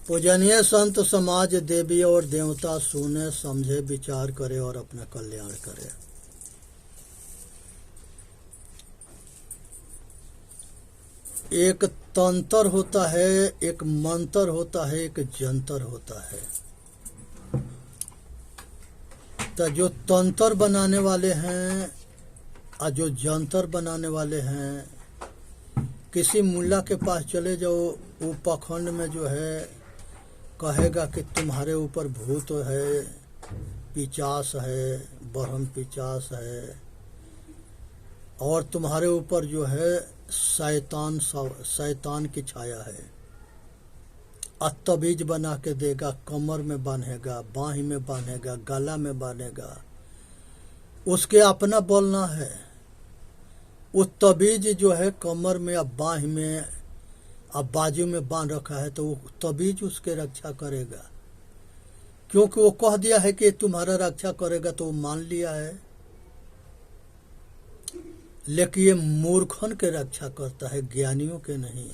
पूजनीय संत समाज देवी और देवता सुने समझे विचार करे और अपना कल्याण करे। एक तंत्र होता है, एक मंत्र होता है, एक जंतर होता है। तो जो तंत्र बनाने वाले हैं और जो जंतर बनाने वाले हैं, किसी मुल्ला के पास चले जाओ, वो पाखंड में जो है कहेगा कि तुम्हारे ऊपर भूत है, पिचास है, ब्रह्म पिचास है, और तुम्हारे ऊपर जो है शैतान की छाया है। तबीज बना के देगा, कमर में बांधेगा, बाहीं में बांधेगा, गला में बांधेगा। उसके अपना बोलना है। वो तबीज जो है कमर में, अब बाहीं में, अब बाजू में बांध रखा है, तो वो तबीज उसके रक्षा करेगा, क्योंकि वो कह दिया है कि तुम्हारा रक्षा करेगा, तो वो मान लिया है। लेकिन ये मूर्खन के रक्षा करता है, ज्ञानियों के नहीं।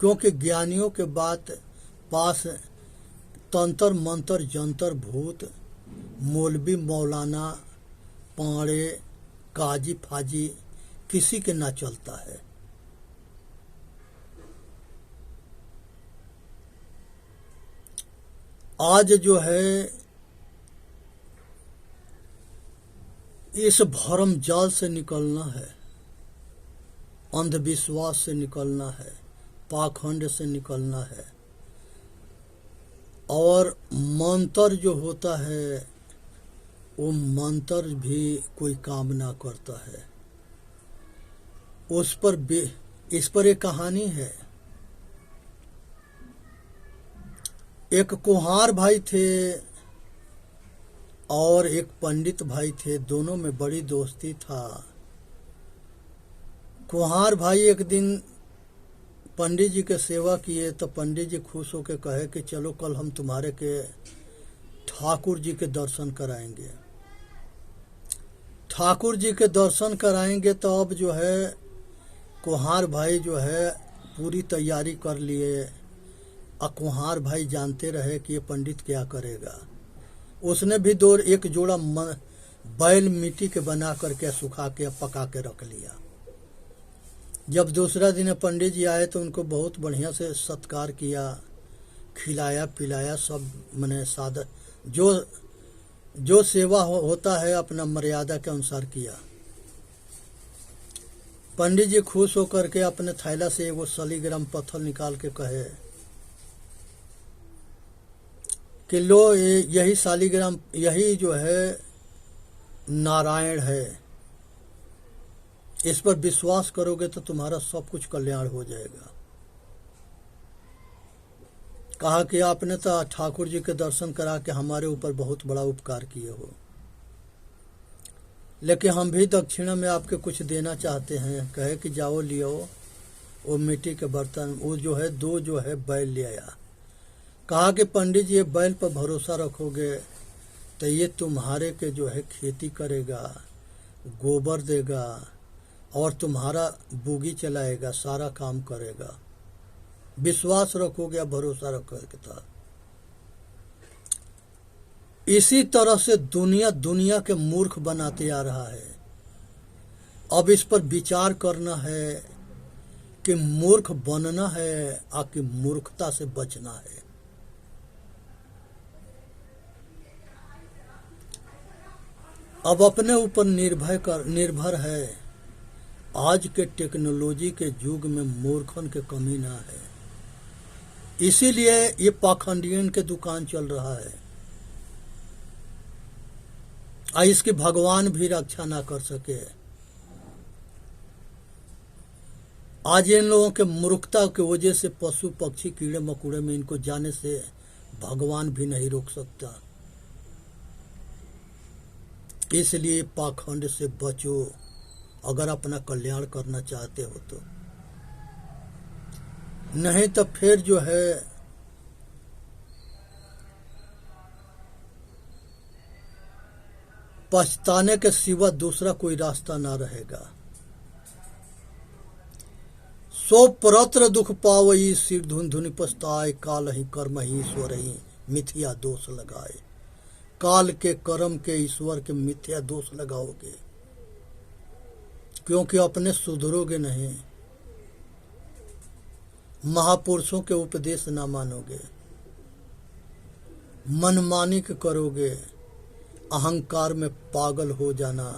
क्योंकि ज्ञानियों के बात पास तंत्र मंत्र जंतर भूत मौलवी मौलाना पाड़े काजी फाजी किसी के ना चलता है। आज जो है इस भरम जाल से निकलना है, अंधविश्वास से निकलना है, पाखंड से निकलना है। और मंत्र जो होता है, वो मंत्र भी कोई काम ना करता है। इस पर एक कहानी है। एक कुम्हार भाई थे और एक पंडित भाई थे, दोनों में बड़ी दोस्ती था। कुम्हार भाई एक दिन पंडित जी के सेवा किए, तो पंडित जी खुश होकर कहे कि चलो कल हम तुम्हारे के ठाकुर जी के दर्शन कराएंगे। ठाकुर जी के दर्शन कराएंगे, तो अब जो है कुम्हार भाई जो है पूरी तैयारी कर लिए। और कुम्हार भाई जानते रहे कि ये पंडित क्या करेगा। उसने भी एक जोड़ा बैल मिट्टी के बना करके सुखा के पका के रख लिया। जब दूसरा दिन पंडित जी आए तो उनको बहुत बढ़िया से सत्कार किया, खिलाया पिलाया, सब मने सादा जो सेवा होता है अपना मर्यादा के अनुसार किया। पंडित जी खुश होकर के अपने थैला से वो शालिग्राम पत्थर निकाल के कहे कि लो, यही शालिग्राम, यही जो है नारायण है, इस पर विश्वास करोगे तो तुम्हारा सब कुछ कल्याण हो जाएगा। कहा कि आपने तो ठाकुर जी के दर्शन करा के हमारे ऊपर बहुत बड़ा उपकार किए हो, लेकिन हम भी दक्षिणा में आपके कुछ देना चाहते हैं। कहे कि जाओ लियो वो मिट्टी के बर्तन, वो जो है दो जो है बैल ले आया। कहा कि पंडित जी, ये बैल पर भरोसा रखोगे तो ये तुम्हारे के जो है खेती करेगा, गोबर देगा और तुम्हारा बूगी चलाएगा, सारा काम करेगा। विश्वास रखोगे, भरोसा रखोगे तो। इसी तरह से दुनिया के मूर्ख बनाते आ रहा है। अब इस पर विचार करना है कि मूर्ख बनना है और कि मूर्खता से बचना है। अब अपने ऊपर निर्भर है। आज के टेक्नोलॉजी के युग में मूर्खन के कमी ना है, इसीलिए ये पाखंडियन के दुकान चल रहा है। इसकी भगवान भी रक्षा ना कर सके। आज इन लोगों के मूर्खता की वजह से पशु पक्षी कीड़े मकोड़े में इनको जाने से भगवान भी नहीं रोक सकता। इसलिए पाखंड से बचो अगर अपना कल्याण करना चाहते हो तो। नहीं तो फिर जो है पछताने के सिवा दूसरा कोई रास्ता ना रहेगा। सो परत्र दुख पावई, सिर धुन धुनि पछताए, काल ही कर्म ही ईश्वर ही मिथ्या दोष लगाए। काल के कर्म के ईश्वर के मिथ्या दोष लगाओगे, क्योंकि अपने सुधरोगे नहीं, महापुरुषों के उपदेश ना मानोगे, मनमानी करोगे, अहंकार में पागल हो जाना,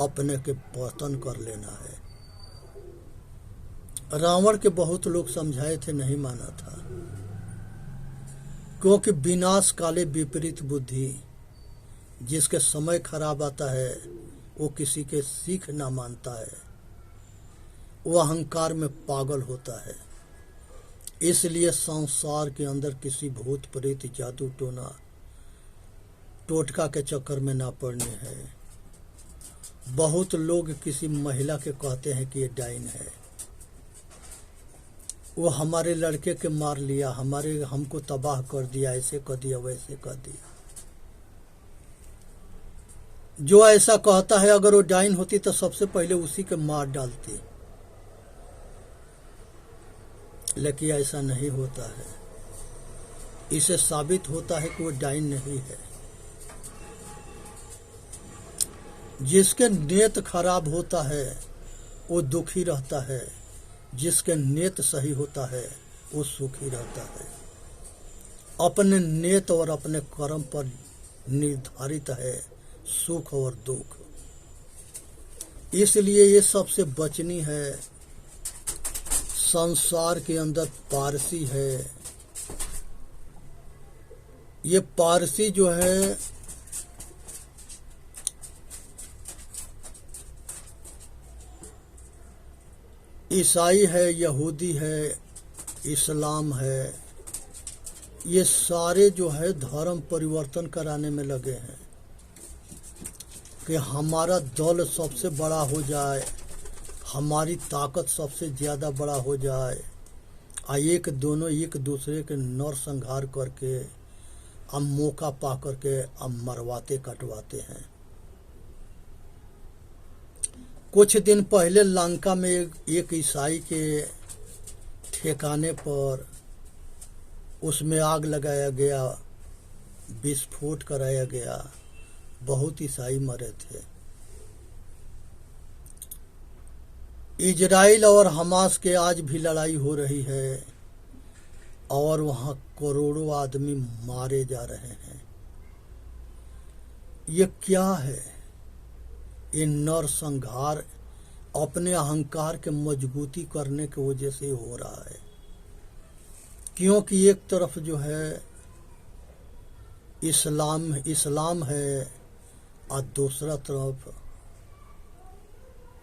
अपने के पतन कर लेना है। रावण के बहुत लोग समझाए थे, नहीं माना था, क्योंकि विनाश काले विपरीत बुद्धि, जिसके समय खराब आता है वो किसी के सीख ना मानता है, वो अहंकार में पागल होता है। इसलिए संसार के अंदर किसी भूत प्रेत जादू टोना टोटका के चक्कर में ना पड़ने है। बहुत लोग किसी महिला के कहते हैं कि ये डाइन है, वो हमारे लड़के के मार लिया, हमको तबाह कर दिया, ऐसे कर दिया, वैसे कर दिया। जो ऐसा कहता है अगर वो डाइन होती तो सबसे पहले उसी के मार डालती, लेकिन ऐसा नहीं होता है। इसे साबित होता है कि वो डाइन नहीं है। जिसके नेत खराब होता है वो दुखी रहता है, जिसके नेत सही होता है वो सुखी रहता है। अपने नेत और अपने कर्म पर निर्धारित है सुख और दुख। इसलिए ये सबसे बचनी है। संसार के अंदर पारसी है, ये पारसी जो है ईसाई है, यहूदी है, इस्लाम है, ये सारे जो है धर्म परिवर्तन कराने में लगे हैं कि हमारा दल सबसे बड़ा हो जाए, हमारी ताकत सबसे ज़्यादा बड़ा हो जाए, दोनों एक दूसरे के नरसंहार करके अब मौका पा करके अब मरवाते कटवाते हैं। कुछ दिन पहले लंका में एक ईसाई के ठिकाने पर उसमें आग लगाया गया, विस्फोट कराया गया, बहुत ईसाई मरे थे। इजराइल और हमास के आज भी लड़ाई हो रही है और वहाँ करोड़ों आदमी मारे जा रहे हैं। ये क्या है? ये नरसंहार अपने अहंकार के मजबूती करने की वजह से हो रहा है। क्योंकि एक तरफ जो है इस्लाम है और दूसरा तरफ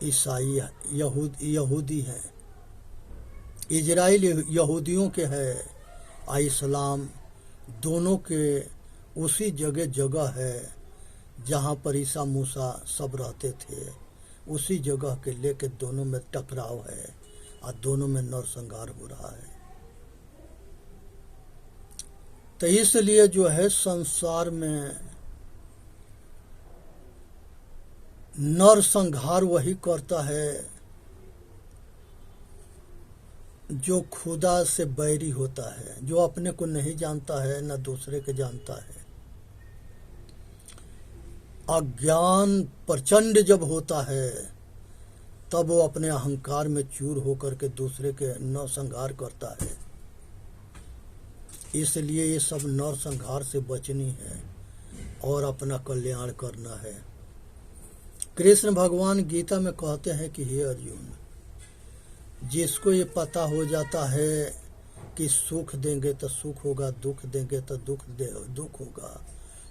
ईसाई यहूदी है। इजराइल यहूदियों के है और इस्लाम दोनों के उसी जगह है जहाँ पर ईसा मूसा सब रहते थे। उसी जगह के लेके दोनों में टकराव है और दोनों में नरसंहार हो रहा है। तो इसलिए जो है संसार में नरसंहार वही करता है जो खुदा से बैरी होता है, जो अपने को नहीं जानता है न दूसरे के जानता है। अज्ञान प्रचंड जब होता है तब वो अपने अहंकार में चूर होकर के दूसरे के नरसंहार करता है। इसलिए ये सब नरसंहार से बचनी है और अपना कल्याण करना है। कृष्ण भगवान गीता में कहते हैं कि हे अर्जुन, जिसको ये पता हो जाता है कि सुख देंगे तो सुख होगा, दुख देंगे तो दुख होगा,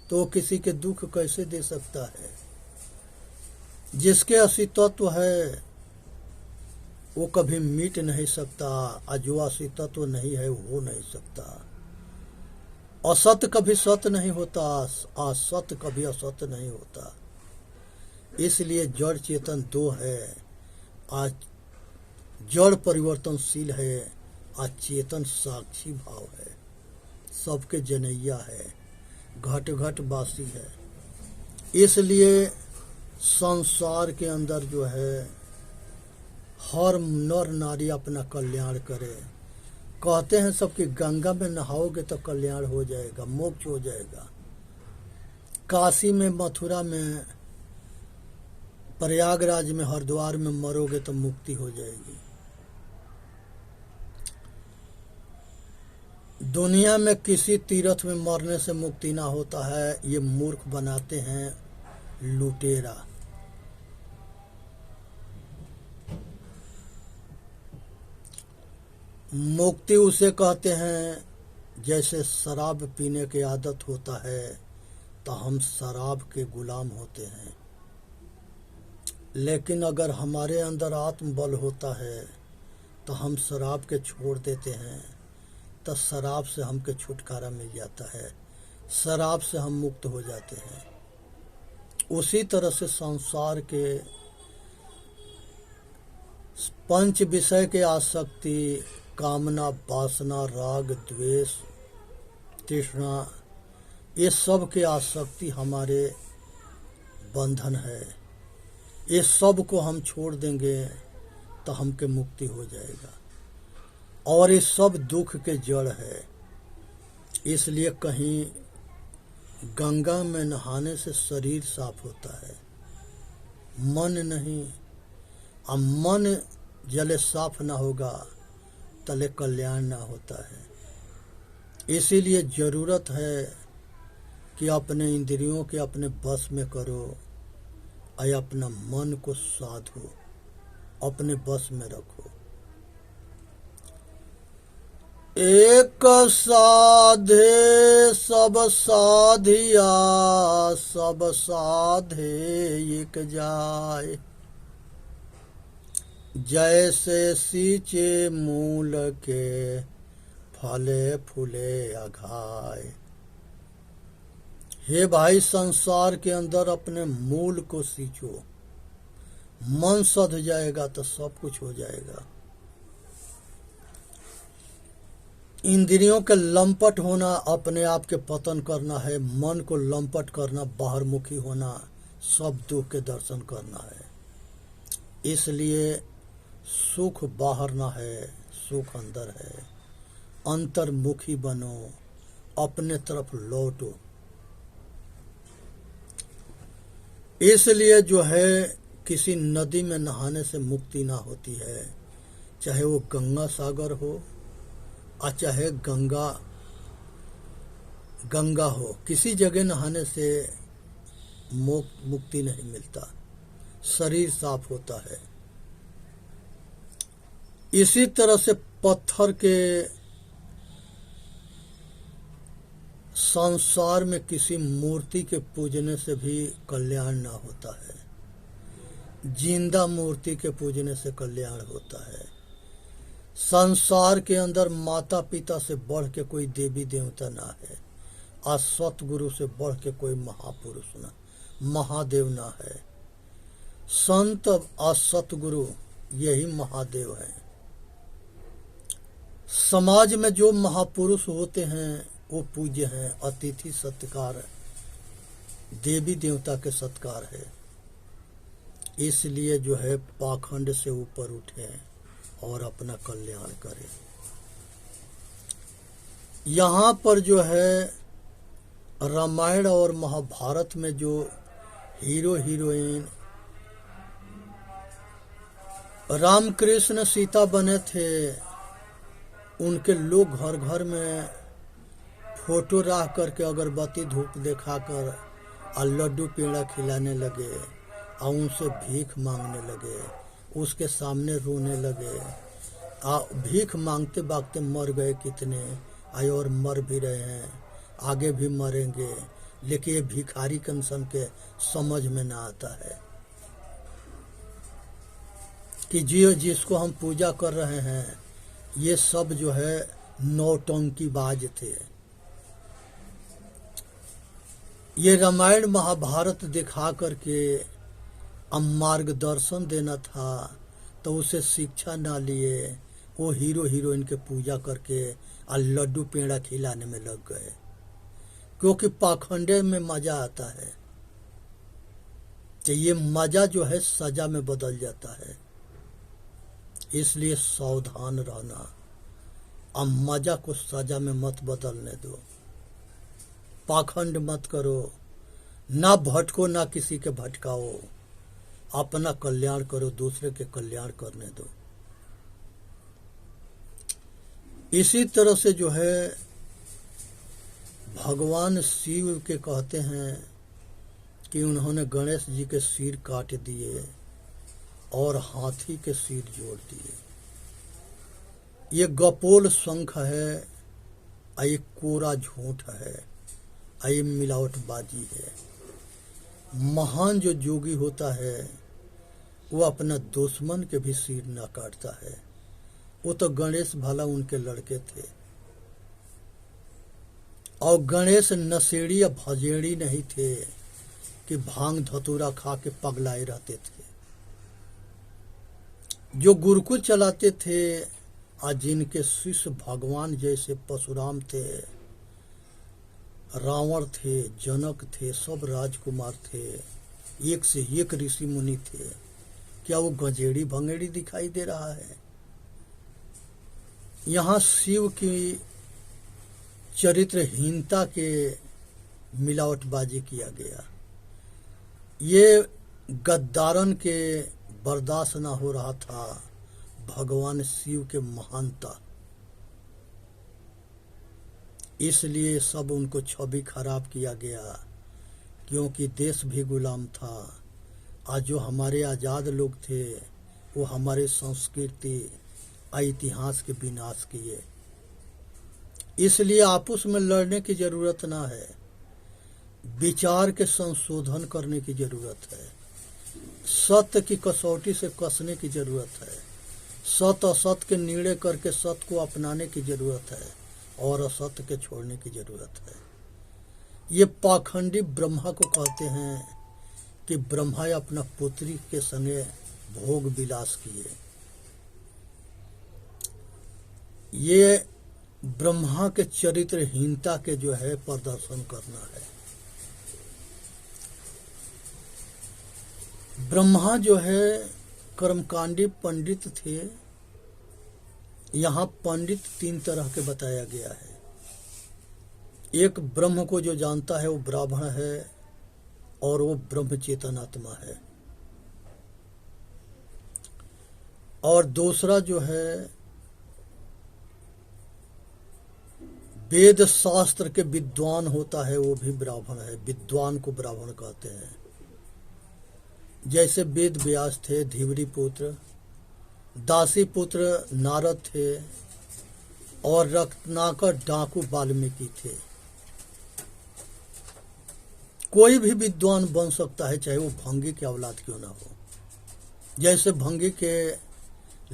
तो वो किसी के दुख कैसे दे सकता है? जिसके अस्तित्व है वो कभी मिट नहीं सकता, और जो अस्तित्व नहीं है वो हो नहीं सकता। असत कभी सत्य नहीं होता, असत कभी असत्य नहीं होता। इसलिए जड़ चेतन दो है। आज जड़ परिवर्तनशील है, आज चेतन साक्षी भाव है, सबके जनैया है, घट घट वासी है। इसलिए संसार के अंदर जो है हर नर नारी अपना कल्याण करे। कहते हैं सब कि गंगा में नहाओगे तो कल्याण हो जाएगा, मोक्ष हो जाएगा। काशी में, मथुरा में, प्रयागराज में, हरिद्वार में मरोगे तो मुक्ति हो जाएगी। दुनिया में किसी तीर्थ में मरने से मुक्ति ना होता है, ये मूर्ख बनाते हैं लुटेरा। मुक्ति उसे कहते हैं जैसे शराब पीने की आदत होता है तो हम शराब के गुलाम होते हैं, लेकिन अगर हमारे अंदर आत्मबल होता है तो हम शराब के छोड़ देते हैं, तो शराब से हमके छुटकारा मिल जाता है, शराब से हम मुक्त हो जाते हैं। उसी तरह से संसार के पंच विषय के आसक्ति, कामना, वासना, राग, द्वेष, तृष्णा, ये सब के आसक्ति हमारे बंधन है। ये सब को हम छोड़ देंगे तो हमके मुक्ति हो जाएगा। और ये सब दुख के जड़ है। इसलिए कहीं गंगा में नहाने से शरीर साफ होता है, मन नहीं। अब मन जले साफ ना होगा तले कल्याण ना होता है। इसीलिए जरूरत है कि अपने इंद्रियों के अपने बस में करो और अपना मन को साधो, अपने बस में रखो। एक साधे सब साधिया, सब साधे एक जाय। जैसे सींचे मूल के फले फूले अघाय। हे भाई, संसार के अंदर अपने मूल को सींचो, मन सध जाएगा तो सब कुछ हो जाएगा। इंद्रियों के लंपट होना अपने आप के पतन करना है, मन को लंपट करना, बाहरमुखी होना, सब दुख के दर्शन करना है। इसलिए सुख बाहर ना है, सुख अंदर है। अंतर्मुखी बनो, अपने तरफ लौटो। इसलिए जो है किसी नदी में नहाने से मुक्ति ना होती है, चाहे वो गंगा सागर हो और चाहे गंगा हो। किसी जगह नहाने से मुक्ति नहीं मिलता, शरीर साफ होता है। इसी तरह से पत्थर के संसार में किसी मूर्ति के पूजने से भी कल्याण ना होता है, जिंदा मूर्ति के पूजने से कल्याण होता है। संसार के अंदर माता पिता से बढ़ के कोई देवी देवता ना है, और सतगुरु से बढ़ के कोई महापुरुष ना, महादेव ना है। संत और सतगुरु यही महादेव है। समाज में जो महापुरुष होते हैं वो पूज्य हैं, अतिथि सत्कार, देवी देवता के सत्कार है। इसलिए जो है पाखंड से ऊपर उठे और अपना कल्याण करें। यहाँ पर जो है रामायण और महाभारत में जो हीरो हीरोइन, रामकृष्ण सीता बने थे, उनके लोग घर घर में फोटो रख करके अगरबत्ती धूप दिखाकर और लड्डू पेड़ा खिलाने लगे और उनसे भीख मांगने लगे, उसके सामने रोने लगे। भीख मांगते मांगते मर गए कितने, और मर भी रहे हैं, आगे भी मरेंगे। लेकिन ये भिखारी कंसन के समझ में ना आता है कि जिसको हम पूजा कर रहे हैं ये सब जो है नौटंकीबाज थे। ये रामायण महाभारत दिखा करके अब मार्गदर्शन देना था, तो उसे शिक्षा ना लिए वो हीरो हीरोइन के पूजा करके और लड्डू पेड़ा खिलाने में लग गए, क्योंकि पाखंडे में मजा आता है। तो ये मजा जो है सजा में बदल जाता है। इसलिए सावधान रहना। अब मजा को सजा में मत बदलने दो, पाखंड मत करो, ना भटको ना किसी के भटकाओ, अपना कल्याण करो, दूसरे के कल्याण करने दो। इसी तरह से जो है भगवान शिव के कहते हैं कि उन्होंने गणेश जी के सिर काट दिए और हाथी के सिर जोड़ दिए। ये गपोल शंख है, ये कोरा झूठ है, ये मिलावटबाजी है। महान जो जोगी होता है वो अपना दुश्मन के भी सिर न काटता है। वो तो गणेश भला उनके लड़के थे, और गणेश नशेड़ी या भजेड़ी नहीं थे कि भांग धतूरा खा के पगलाए रहते थे। जो गुरुकुल चलाते थे, आज जिनके शिष्य भगवान जैसे परशुराम थे, रावण थे, जनक थे, सब राजकुमार थे, एक से एक ऋषि मुनि थे, क्या वो गजेड़ी भंगेड़ी दिखाई दे रहा है? यहाँ शिव की चरित्रहीनता के मिलावटबाजी किया गया। ये गद्दारन के बर्दाश्त ना हो रहा था भगवान शिव के महानता, इसलिए सब उनको छवि खराब किया गया, क्योंकि देश भी गुलाम था। आज जो हमारे आज़ाद लोग थे वो हमारे संस्कृति इतिहास के विनाश किए। इसलिए आपस में लड़ने की जरूरत ना है, विचार के संशोधन करने की जरूरत है, सत्य की कसौटी से कसने की जरूरत है, सत्य असत्य के निर्णय करके सत्य को अपनाने की जरूरत है और असत्य के छोड़ने की जरूरत है। ये पाखंडी ब्रह्मा को कहते हैं कि ब्रह्मा अपना पुत्री के संगे भोग विलास किए। ये ब्रह्मा के चरित्रहीनता के जो है प्रदर्शन करना है। ब्रह्मा जो है कर्मकांडी पंडित थे। यहाँ पंडित तीन तरह के बताया गया है। एक ब्रह्म को जो जानता है वो ब्राह्मण है और वो ब्रह्म चेतन आत्मा है। और दूसरा जो है वेद शास्त्र के विद्वान होता है, वो भी ब्राह्मण है, विद्वान को ब्राह्मण कहते हैं। जैसे वेद व्यास थे, धीवरी पुत्र, दासी पुत्र नारद थे और रत्नाकर डाकू वाल्मीकि थे। कोई भी विद्वान बन सकता है, चाहे वो भंगी के औलाद क्यों ना हो। जैसे भंगी के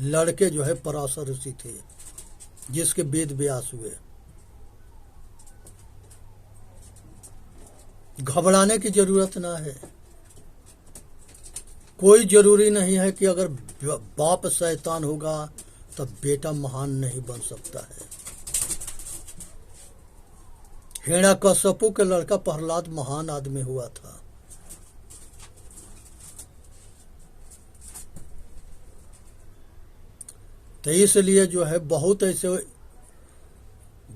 लड़के जो है पराशर ऋषि थे, जिसके वेद व्यास हुए। घबराने की जरूरत ना है। कोई जरूरी नहीं है कि अगर बाप शैतान होगा तब बेटा महान नहीं बन सकता है। हिरण्यकश्यपु के लड़का प्रहलाद महान आदमी हुआ था। तो इसलिए जो है बहुत ऐसे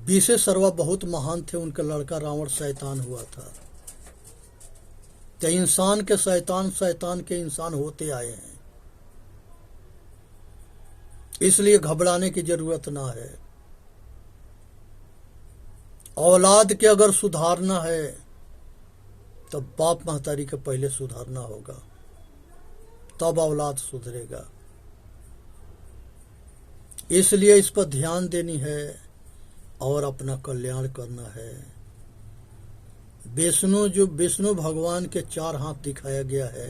बीसे सर्वा बहुत महान थे, उनका लड़का रावण शैतान हुआ था। तो इंसान के शैतान, शैतान के इंसान होते आए हैं। इसलिए घबराने की जरूरत ना है। औलाद के अगर सुधारना है तो बाप महतारी के पहले सुधारना होगा, तब औलाद सुधरेगा। इसलिए इस पर ध्यान देनी है और अपना कल्याण करना है। विष्णु भगवान के चार हाथ दिखाया गया है।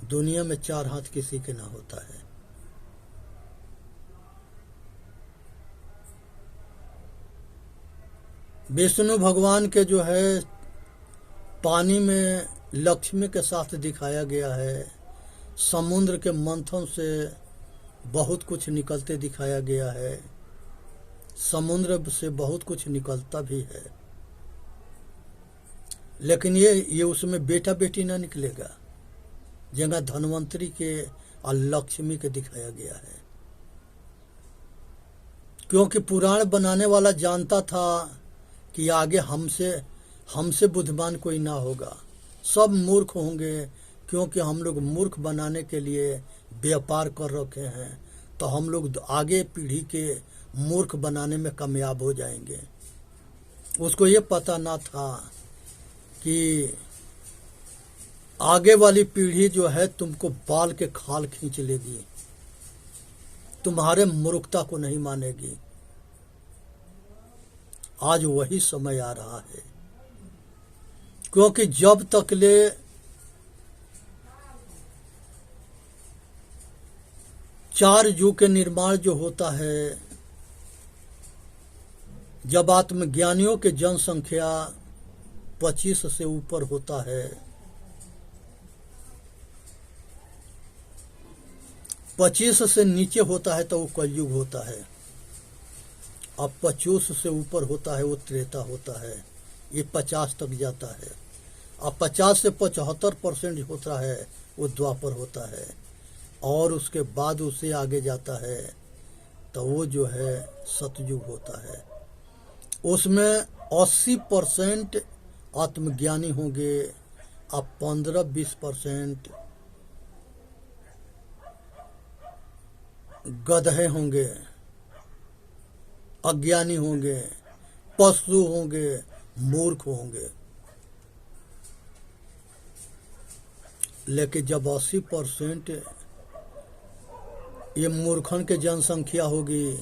दुनिया में चार हाथ किसी के ना होता है। विष्णु भगवान के जो है पानी में लक्ष्मी के साथ दिखाया गया है। समुद्र के मंथन से बहुत कुछ निकलते दिखाया गया है। समुद्र से बहुत कुछ निकलता भी है, लेकिन ये उसमें बेटा बेटी ना निकलेगा। जगह धनवंतरी के और लक्ष्मी के दिखाया गया है। क्योंकि पुराण बनाने वाला जानता था कि आगे हमसे बुद्धिमान कोई ना होगा, सब मूर्ख होंगे, क्योंकि हम लोग मूर्ख बनाने के लिए व्यापार कर रखे हैं, तो हम लोग आगे पीढ़ी के मूर्ख बनाने में कामयाब हो जाएंगे। उसको ये पता ना था कि आगे वाली पीढ़ी जो है तुमको बाल के खाल खींच लेगी, तुम्हारे मूर्खता को नहीं मानेगी। आज वही समय आ रहा है, क्योंकि जब तक ले चार युग के निर्माण जो होता है, जब आत्मज्ञानियों के जनसंख्या 25 से ऊपर होता है, 25 से नीचे होता है तो वो कलयुग होता है। अब 25 से ऊपर होता है वो त्रेता होता है, ये 50 तक जाता है। अब 50 से 75% होता है वो द्वापर होता है, और उसके बाद उससे आगे जाता है तो वो जो है सतयुग होता है। उसमें 80% आत्मज्ञानी होंगे, अब 15-20% गधे होंगे, अज्ञानी होंगे, पशु होंगे, मूर्ख होंगे। लेकिन जब 80% ये मूर्खन के जनसंख्या होगी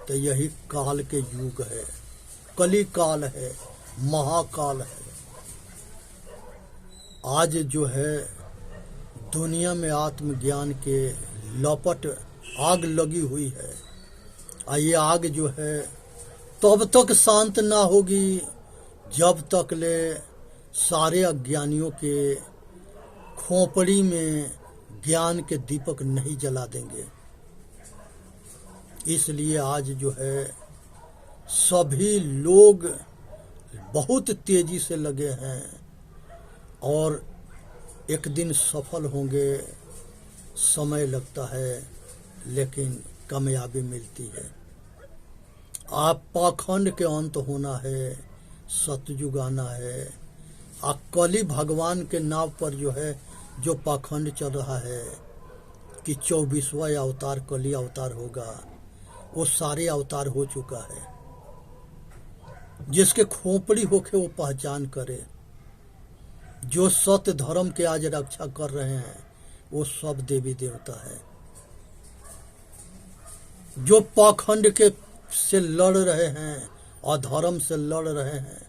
तो यही काल के युग है, कली काल है, महाकाल है। आज जो है दुनिया में आत्मज्ञान के लपट आग लगी हुई है, और ये आग जो है तब तक शांत ना होगी जब तक ले सारे अज्ञानियों के खोपड़ी में ज्ञान के दीपक नहीं जला देंगे। इसलिए आज जो है सभी लोग बहुत तेजी से लगे हैं और एक दिन सफल होंगे। समय लगता है लेकिन कामयाबी मिलती है। आप पाखंड के अंत होना है, सतयुग आना है। कली भगवान के नाव पर जो है जो पाखंड चल रहा है कि 24वां अवतार कली अवतार होगा, वो सारे अवतार हो चुका है। जिसके खोपड़ी होके वो पहचान करे, जो सत्य धर्म के आज रक्षा कर रहे हैं वो सब देवी देवता है। जो पाखंड के से लड़ रहे हैं, अधर्म से लड़ रहे हैं,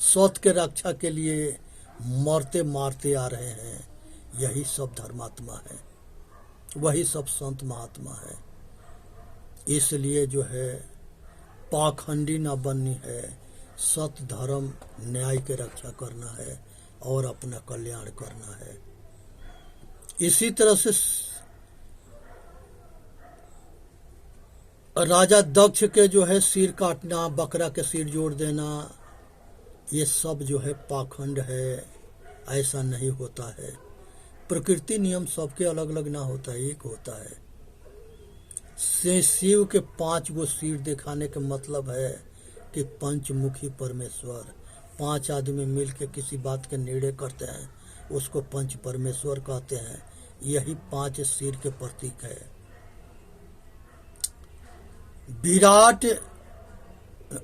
सत्य के रक्षा के लिए मरते मारते आ रहे हैं, यही सब धर्मात्मा है, वही सब संत महात्मा है। इसलिए जो है पाखंडी ना बननी है, सत्य धर्म न्याय के रक्षा करना है और अपना कल्याण करना है। इसी तरह से राजा दक्ष के जो है सिर काटना, बकरा के सिर जोड़ देना, ये सब जो है पाखंड है। ऐसा नहीं होता है। प्रकृति नियम सबके अलग अलग ना होता है, एक होता है। शिव के 5 गो सिर दिखाने का मतलब है कि पंचमुखी परमेश्वर। 5 आदमी मिल के किसी बात के निर्णय करते हैं, उसको पंच परमेश्वर कहते हैं। यही 5 सिर के प्रतीक है। विराट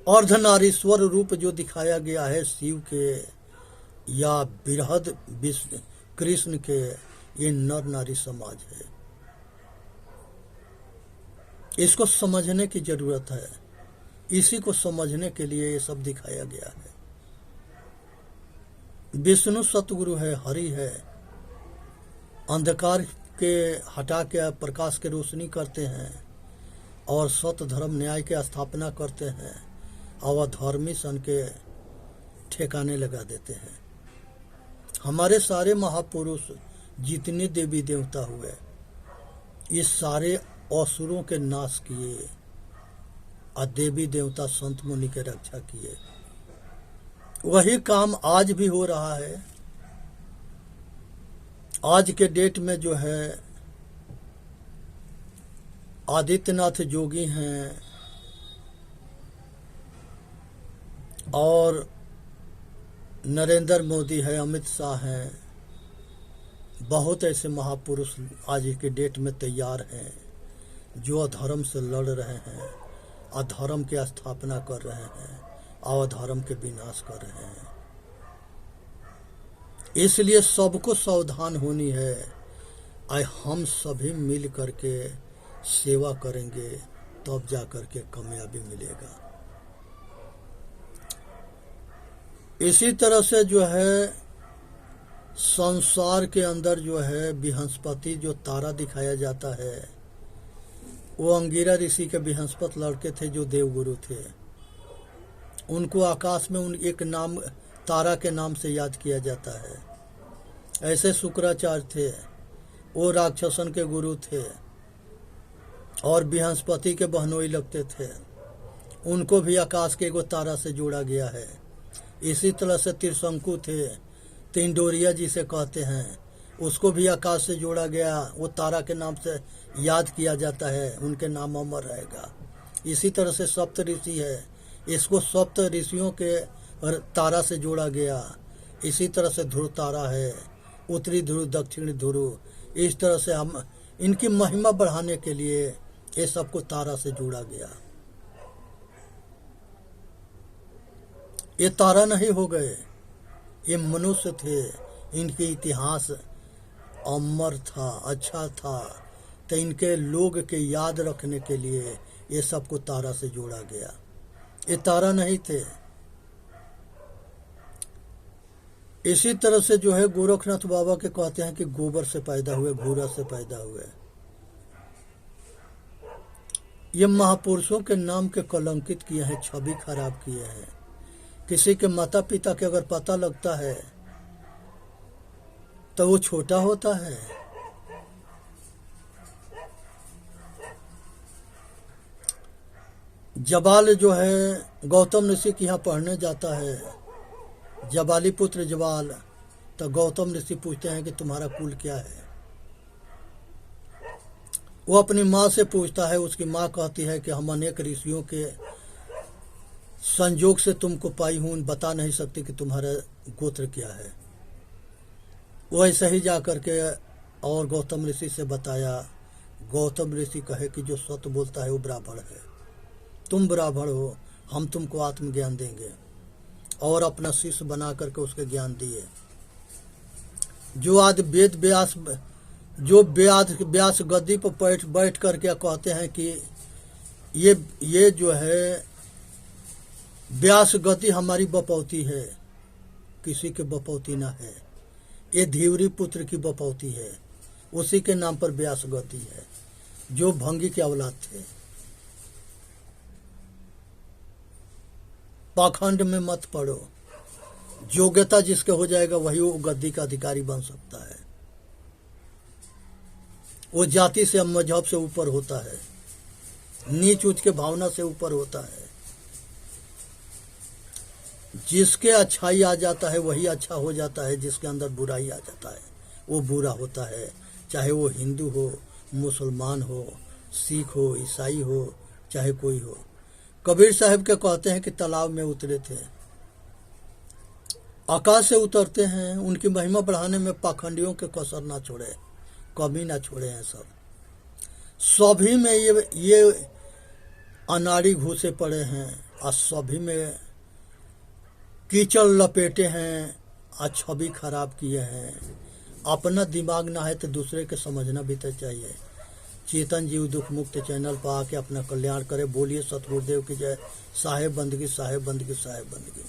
अर्धनारीश्वर रूप जो दिखाया गया है शिव के या बृहद विष्णु कृष्ण के, ये नर नारी समाज है। इसको समझने की जरूरत है। इसी को समझने के लिए ये सब दिखाया गया है। विष्णु सतगुरु है, हरि है, अंधकार के हटा के प्रकाश के रोशनी करते हैं और सत्य धर्म न्याय के स्थापना करते हैं और धर्मी सन के ठिकाने लगा देते हैं। हमारे सारे महापुरुष जितने देवी देवता हुए, ये सारे असुरों के नाश किए और देवी देवता संत मुनि के रक्षा किए। वही काम आज भी हो रहा है। आज के डेट में जो है आदित्यनाथ जोगी हैं, और नरेंद्र मोदी है, अमित शाह हैं, बहुत ऐसे महापुरुष आज की डेट में तैयार हैं जो अधर्म से लड़ रहे हैं, अधर्म की स्थापना कर रहे हैं और अधर्म के विनाश कर रहे हैं। इसलिए सबको सावधान होनी है। हम सभी मिल करके सेवा करेंगे तब जा करके कामयाबी मिलेगा। इसी तरह से जो है संसार के अंदर जो है बृहस्पति जो तारा दिखाया जाता है, वो अंगिरा ऋषि के बृहस्पति लड़के थे जो देवगुरु थे। उनको आकाश में उन एक नाम तारा के नाम से याद किया जाता है। ऐसे शुक्राचार्य थे, वो राक्षसन के गुरु थे और बृहस्पति के बहनोई लगते थे। उनको भी आकाश के एगो तारा से जोड़ा गया है। इसी तरह से त्रिशंकु थे, तीन डोरिया जिसे कहते हैं, उसको भी आकाश से जोड़ा गया, वो तारा के नाम से याद किया जाता है, उनके नाम अमर रहेगा। इसी तरह से सप्त ऋषि है, इसको सप्त ऋषियों के तारा से जोड़ा गया। इसी तरह से ध्रुव तारा है, उत्तरी ध्रुव, दक्षिणी ध्रुव। इस तरह से हम इनकी महिमा बढ़ाने के लिए ये सबको तारा से जोड़ा गया। ये तारा नहीं हो गए, ये मनुष्य थे। इनके इतिहास अमर था, अच्छा था, तो इनके लोग के याद रखने के लिए ये सबको तारा से जोड़ा गया। ये तारा नहीं थे। इसी तरह से जो है गोरखनाथ बाबा के कहते हैं कि गोबर से पैदा हुए, घोड़ा से पैदा हुए। ये महापुरुषों के नाम के कलंकित किए हैं, छवि खराब किए हैं। किसी के माता पिता के अगर पता लगता है तो वो छोटा होता है। जबाल जो है गौतम ऋषि के यहाँ पढ़ने जाता है, जबाली पुत्र जबाल, तो गौतम ऋषि पूछते हैं कि तुम्हारा कुल क्या है। वो अपनी माँ से पूछता है, उसकी माँ कहती है कि हम अनेक ऋषियों के संजोग से तुमको पाई हूँ, बता नहीं सकती कि तुम्हारा गोत्र क्या है। वो ऐसे ही जा करके और गौतम ऋषि से बताया। गौतम ऋषि कहे कि जो सत्य बोलता है वो ब्राह्मण है, तुम ब्राह्मण हो, हम तुमको आत्मज्ञान देंगे। और अपना शिष्य बना करके उसके ज्ञान दिए। जो आज वेद व्यास, जो व्यास गद्दी पर बैठ करके कहते हैं कि ये जो है व्यास गद्दी हमारी बपौती है, किसी के बपौती ना है, ये धीवरी पुत्र की बपौती है। उसी के नाम पर व्यास गद्दी है, जो भंगी के औलाद थे। पाखंड में मत पड़ो। योग्यता जिसके हो जाएगा वही वो गद्दी का अधिकारी बन सकता है। वो जाति से, मजहब से ऊपर होता है, नीच ऊंच के भावना से ऊपर होता है। जिसके अच्छाई आ जाता है वही अच्छा हो जाता है, जिसके अंदर बुराई आ जाता है वो बुरा होता है। चाहे वो हिंदू हो, मुसलमान हो, सिख हो, ईसाई हो, चाहे कोई हो। कबीर साहब के कहते हैं कि तालाब में उतरे थे, आकाश से उतरते हैं। उनकी महिमा बढ़ाने में पाखंडियों के कसर ना छोड़े, कमी ना छोड़े हैं। सभी में ये अनाड़ी घुसे पड़े हैं और सभी में कीचड़ लपेटे हैं और छवि खराब किए हैं। अपना दिमाग ना है तो दूसरे के समझना भी तो चाहिए। चेतन जीव दुख मुक्त चैनल पर आके अपना कल्याण करे। बोलिए सतगुरुदेव की जय। साहेब बंदगी, साहेब बंदगी, साहेब बंदगी।